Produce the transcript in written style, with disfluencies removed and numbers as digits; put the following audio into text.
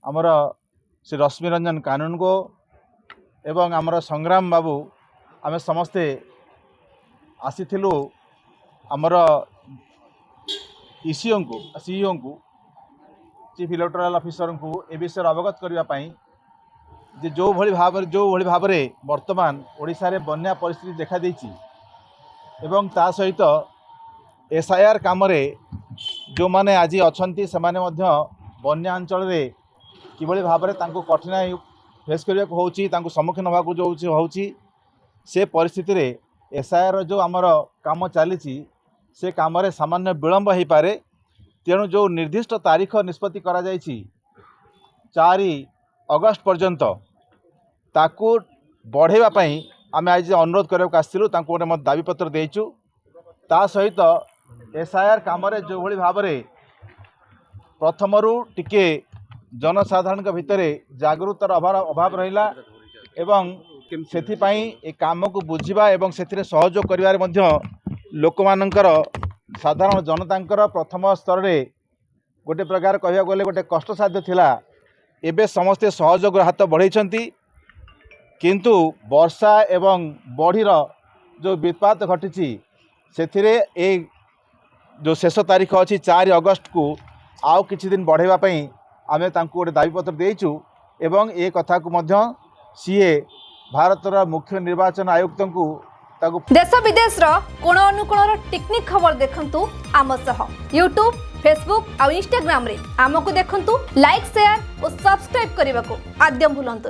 आमर श्री रश्मि रंजन कानून को एवं आमर संग्राम बाबू आमे समस्ते आसीथिलु आमर ईसीओ को सीईओ को चीफ इलेक्टोरल ऑफिसर को ए विषय अवगत करने जे जो भली भाव वर्तमान ओडिशा रे बन्या परिस्थिति देखा देछि एवं ता सहित एसआईआर काम रे जो माने आज अछंती से माने मध्य बन्या अंचल रे किभली भाव में तांको कठिनाई फेस करने को होची तांको सम्मुखीन होगा जो होची से परिस्थिति रे एसआईआर जो आमर काम चली से काम रे सामान्य विलंब हो पारे तेणु जो निर्दिष्ट तारीख निष्पत्ति करा जायछि 4 अगस्त पर्यंत ताकू बढ़ेवा पई आमे आज अनुरोध करबाक आसिलु तांको गोटे मत दाबी पत्र देइछु ता सहित एसआईआर काम रे जो भली भाव में प्रथमरु टिके जनसाधारण के भितर जागरूकतार अभाव रहिला एवं सेथिपाई ए काम को बुझिबा एवं सेथिरे सहयोग करिवार मध्य लोकमानंकर साधारण जनतांकर प्रथम स्तर रे गोटे प्रकार कहया गले गोटे कष्ट साध्य थिला एबे समस्ते सहयोग हाथ बढ़ाई किंतु वर्षा एवं बढ़ीर जो विपात घटी सेथिरे ए जो शेष तारीख अच्छी 4 अगस्त को आउ किछि दिन बढ़ेवा पई आमे तांको गोटे दाबीपत्र देइछु एवं ए कथा को मध्य सीए भारतर मुख्य निर्वाचन आयुक्त को देश विदेश कोण अनुकोण टेक्निक खबर देखंतु आम सह यूट्यूब फेसबुक और इंस्टाग्राम रे आमको देखंतु लाइक शेयर और सब्सक्राइब करने को आद्यम भूलंतुनि।